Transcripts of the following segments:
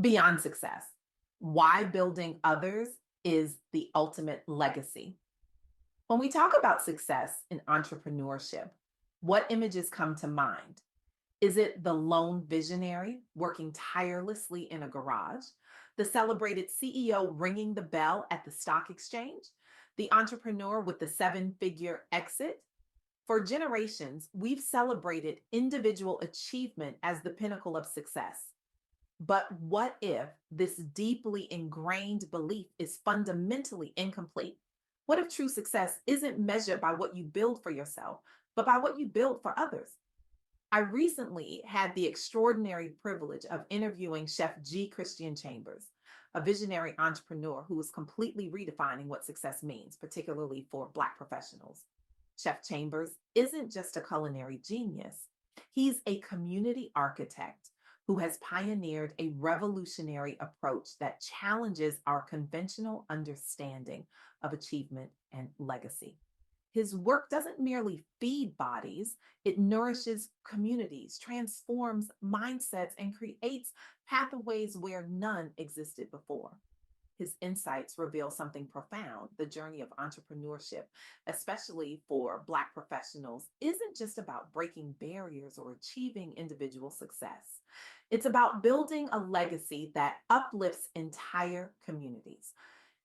Beyond success, why building others is the ultimate legacy. When we talk about success in entrepreneurship, what images come to mind? Is it the lone visionary working tirelessly in a garage, the celebrated CEO ringing the bell at the stock exchange, the entrepreneur with the seven-figure exit? For generations, we've celebrated individual achievement as the pinnacle of success. But what if this deeply ingrained belief is fundamentally incomplete? What if true success isn't measured by what you build for yourself, but by what you build for others? I recently had the extraordinary privilege of interviewing Chef G. Christian Chambers, a visionary entrepreneur who is completely redefining what success means, particularly for Black professionals. Chef Chambers isn't just a culinary genius, he's a community architect who has pioneered a revolutionary approach that challenges our conventional understanding of achievement and legacy. His work doesn't merely feed bodies, it nourishes communities, transforms mindsets, and creates pathways where none existed before. His insights reveal something profound. The journey of entrepreneurship, especially for Black professionals, isn't just about breaking barriers or achieving individual success. It's about building a legacy that uplifts entire communities.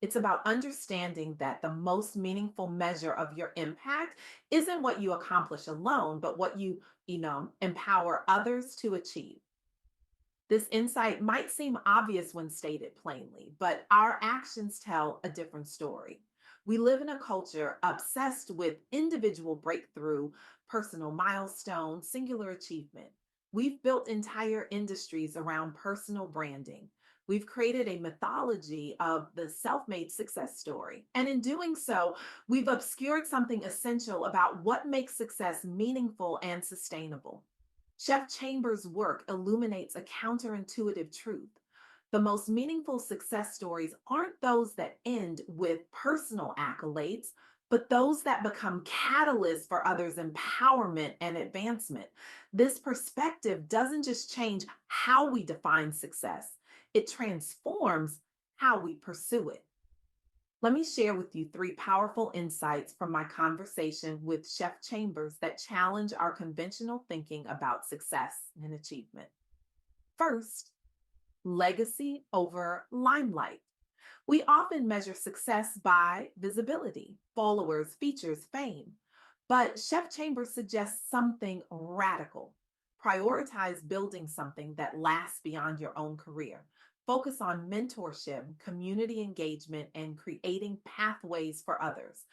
It's about understanding that the most meaningful measure of your impact isn't what you accomplish alone, but what you empower others to achieve. This insight might seem obvious when stated plainly, but our actions tell a different story. We live in a culture obsessed with individual breakthrough, personal milestones, singular achievement. We've built entire industries around personal branding. We've created a mythology of the self made success story. And in doing so, we've obscured something essential about what makes success meaningful and sustainable. Chef Chambers' work illuminates a counterintuitive truth. The most meaningful success stories aren't those that end with personal accolades, but those that become catalysts for others' empowerment and advancement. This perspective doesn't just change how we define success, it transforms how we pursue it. Let me share with you three powerful insights from my conversation with Chef Chambers that challenge our conventional thinking about success and achievement. First, legacy over limelight. We often measure success by visibility, followers, features, fame. But Chef Chambers suggests something radical. Prioritize building something that lasts beyond your own career. Focus on mentorship, community engagement, and creating pathways for others.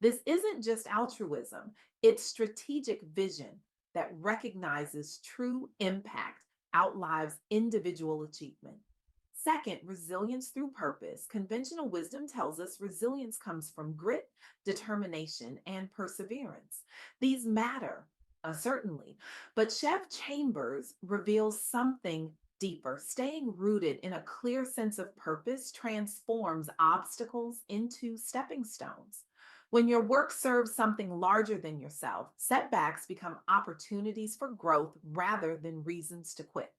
This isn't just altruism, it's strategic vision that recognizes true impact outlives individual achievement. Second, resilience through purpose. Conventional wisdom tells us resilience comes from grit, determination, and perseverance. These matter, certainly, but Chef Chambers reveals something deeper. Staying rooted in a clear sense of purpose transforms obstacles into stepping stones. When your work serves something larger than yourself, setbacks become opportunities for growth rather than reasons to quit.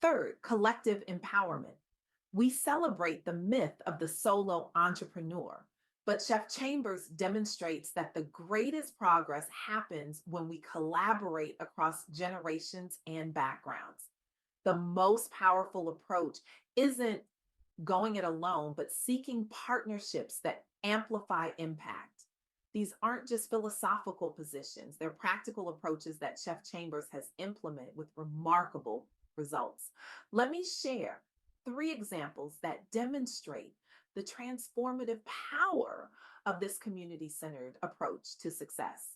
Third, collective empowerment. We celebrate the myth of the solo entrepreneur, but Chef Chambers demonstrates that the greatest progress happens when we collaborate across generations and backgrounds. The most powerful approach isn't going it alone, but seeking partnerships that amplify impact. These aren't just philosophical positions, they're practical approaches that Chef Chambers has implemented with remarkable results. Let me share three examples that demonstrate the transformative power of this community centered approach to success.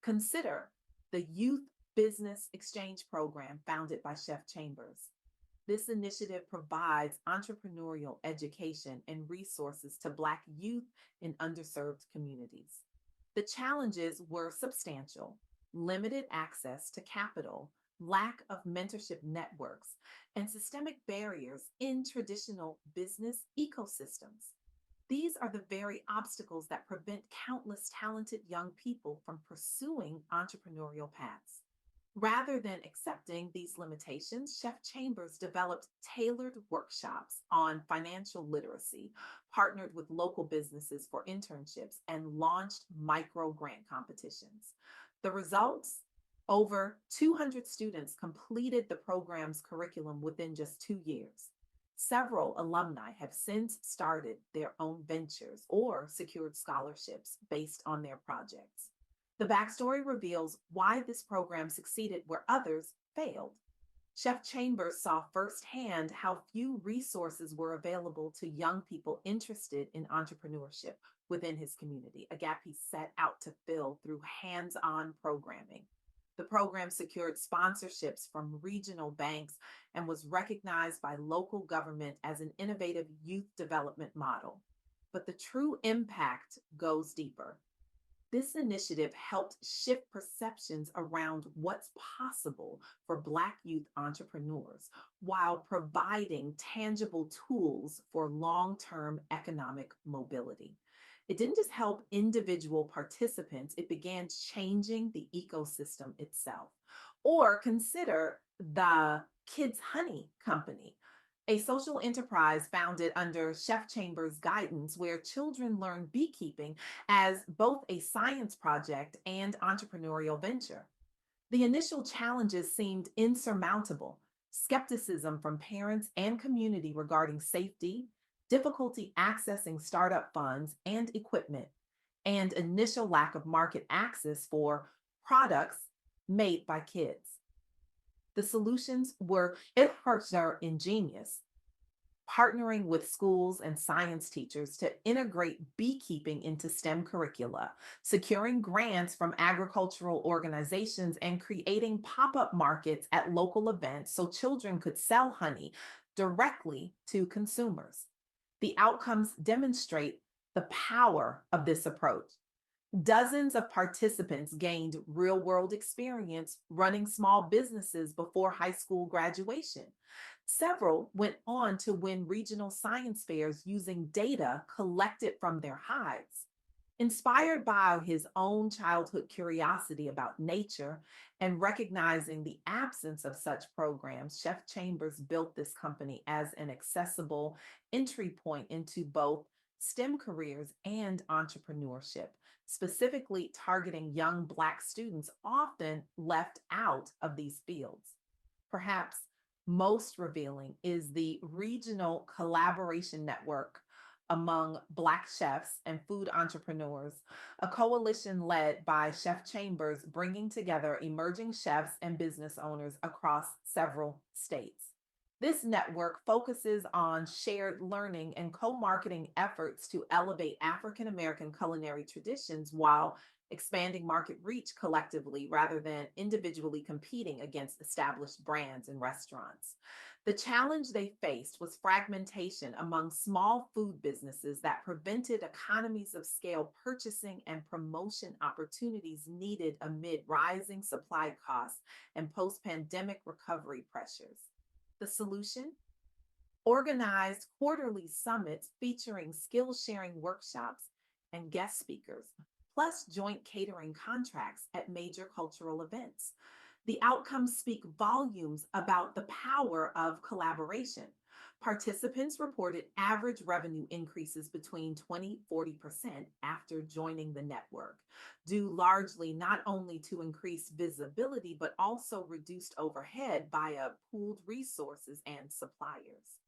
Consider the Youth Business Exchange Program founded by Chef Chambers. This initiative provides entrepreneurial education and resources to Black youth in underserved communities. The challenges were substantial: limited access to capital, lack of mentorship networks, and systemic barriers in traditional business ecosystems. These are the very obstacles that prevent countless talented young people from pursuing entrepreneurial paths. Rather than accepting these limitations, Chef Chambers developed tailored workshops on financial literacy, partnered with local businesses for internships, and launched micro grant competitions. The results? Over 200 students completed the program's curriculum within just 2 years. Several alumni have since started their own ventures or secured scholarships based on their projects. The backstory reveals why this program succeeded where others failed. Chef Chambers saw firsthand how few resources were available to young people interested in entrepreneurship within his community, a gap he set out to fill through hands on programming. The program secured sponsorships from regional banks and was recognized by local government as an innovative youth development model. But the true impact goes deeper. This initiative helped shift perceptions around what's possible for Black youth entrepreneurs while providing tangible tools for long term economic mobility. It didn't just help individual participants, it began changing the ecosystem itself. Or consider the Kids Honey Company, a social enterprise founded under Chef Chambers' guidance where children learn beekeeping as both a science project and entrepreneurial venture. The initial challenges seemed insurmountable: skepticism from parents and community regarding safety, difficulty accessing startup funds and equipment, and initial lack of market access for products made by kids. The solutions were, at first, are ingenious, partnering with schools and science teachers to integrate beekeeping into STEM curricula, securing grants from agricultural organizations, and creating pop up markets at local events so children could sell honey directly to consumers. The outcomes demonstrate the power of this approach. Dozens of participants gained real world experience running small businesses before high school graduation. Several went on to win regional science fairs using data collected from their hives. Inspired by his own childhood curiosity about nature and recognizing the absence of such programs, Chef Chambers built this company as an accessible entry point into both STEM careers and entrepreneurship, specifically targeting young Black students often left out of these fields. Perhaps most revealing is the regional collaboration network among Black chefs and food entrepreneurs, a coalition led by Chef Chambers bringing together emerging chefs and business owners across several states. This network focuses on shared learning and co marketing efforts to elevate African American culinary traditions while expanding market reach collectively rather than individually competing against established brands and restaurants. The challenge they faced was fragmentation among small food businesses that prevented economies of scale purchasing and promotion opportunities needed amid rising supply costs and post pandemic recovery pressures. The solution? Organized quarterly summits featuring skill sharing workshops and guest speakers, plus joint catering contracts at major cultural events. The outcomes speak volumes about the power of collaboration. Participants reported average revenue increases between 20-40% after joining the network, due largely not only to increased visibility, but also reduced overhead via pooled resources and suppliers.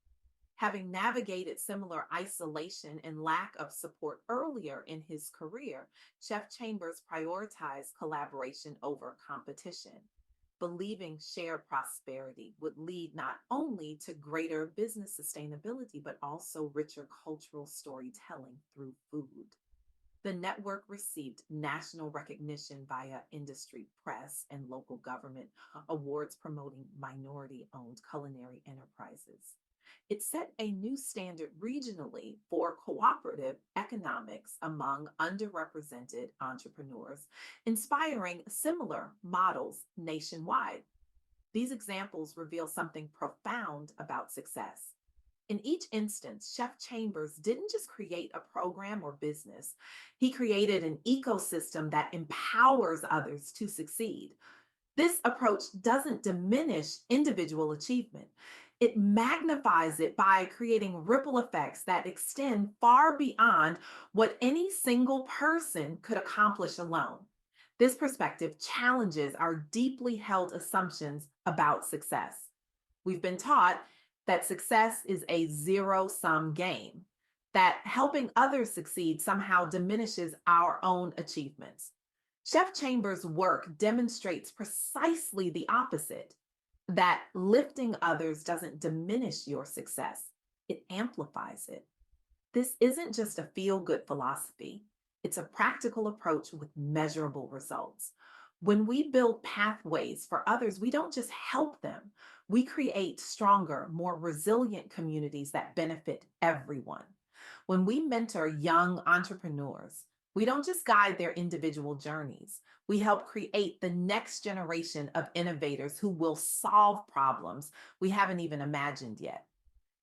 Having navigated similar isolation and lack of support earlier in his career, Chef Chambers prioritized collaboration over competition, believing shared prosperity would lead not only to greater business sustainability, but also richer cultural storytelling through food. The network received national recognition via industry press and local government awards promoting minority owned culinary enterprises. It set a new standard regionally for cooperative economics among underrepresented entrepreneurs, inspiring similar models nationwide. These examples reveal something profound about success. In each instance, Chef Chambers didn't just create a program or business, he created an ecosystem that empowers others to succeed. This approach doesn't diminish individual achievement. It magnifies it by creating ripple effects that extend far beyond what any single person could accomplish alone. This perspective challenges our deeply held assumptions about success. We've been taught that success is a zero sum game, that helping others succeed somehow diminishes our own achievements. Chef Chambers' work demonstrates precisely the opposite, that lifting others doesn't diminish your success, it amplifies it. This isn't just a feel good philosophy, it's a practical approach with measurable results. When we build pathways for others, we don't just help them, we create stronger, more resilient communities that benefit everyone. When we mentor young entrepreneurs, we don't just guide their individual journeys. We help create the next generation of innovators who will solve problems we haven't even imagined yet.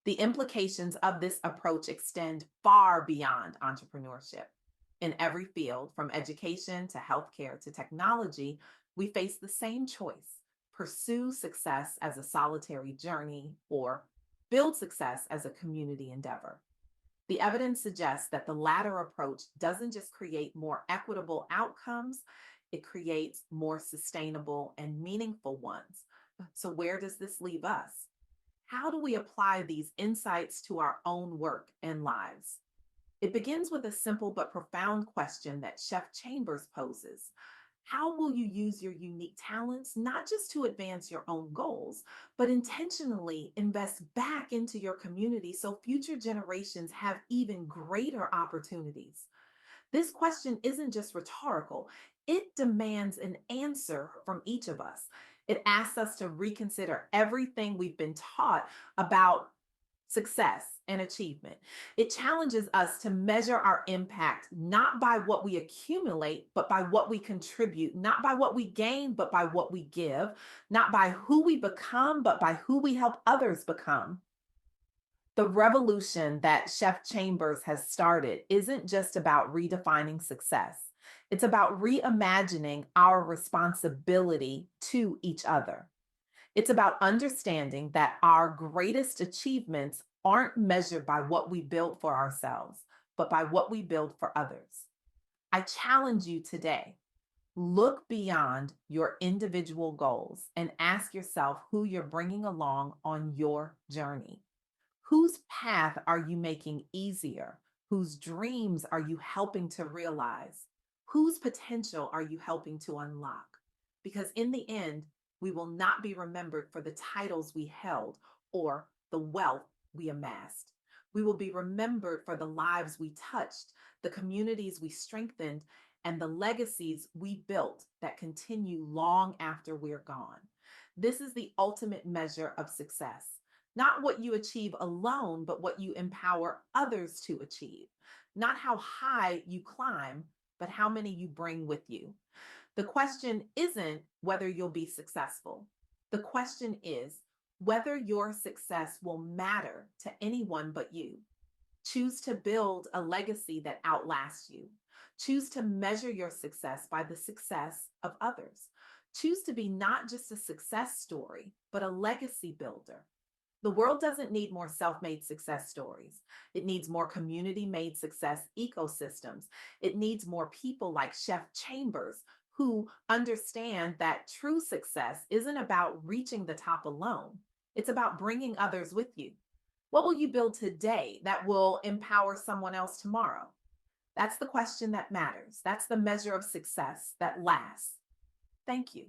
The implications of this approach extend far beyond entrepreneurship. In every field, from education to healthcare to technology, we face the same choice: pursue success as a solitary journey or build success as a community endeavor. The evidence suggests that the latter approach doesn't just create more equitable outcomes, it creates more sustainable and meaningful ones. So, where does this leave us? How do we apply these insights to our own work and lives? It begins with a simple but profound question that Chef Chambers poses. How will you use your unique talents, not just to advance your own goals, but intentionally invest back into your community so future generations have even greater opportunities? This question isn't just rhetorical, it demands an answer from each of us. It asks us to reconsider everything we've been taught about success and achievement. It challenges us to measure our impact not by what we accumulate, but by what we contribute, not by what we gain, but by what we give, not by who we become, but by who we help others become. The revolution that Chef Chambers has started isn't just about redefining success. It's about reimagining our responsibility to each other. It's about understanding that our greatest achievements aren't measured by what we build for ourselves, but by what we build for others. I challenge you today: look beyond your individual goals and ask yourself who you're bringing along on your journey. Whose path are you making easier? Whose dreams are you helping to realize? Whose potential are you helping to unlock? Because in the end, we will not be remembered for the titles we held or the wealth we amassed. We will be remembered for the lives we touched, the communities we strengthened, and the legacies we built that continue long after we're gone. This is the ultimate measure of success: not what you achieve alone, but what you empower others to achieve. Not how high you climb, but how many you bring with you. The question isn't whether you'll be successful. The question is whether your success will matter to anyone but you. Choose to build a legacy that outlasts you. Choose to measure your success by the success of others. Choose to be not just a success story, but a legacy builder. The world doesn't need more self made success stories. It needs more community made success ecosystems. It needs more people like Chef Chambers who understand that true success isn't about reaching the top alone, it's about bringing others with you. What will you build today that will empower someone else tomorrow? That's the question that matters. That's the measure of success that lasts. Thank you.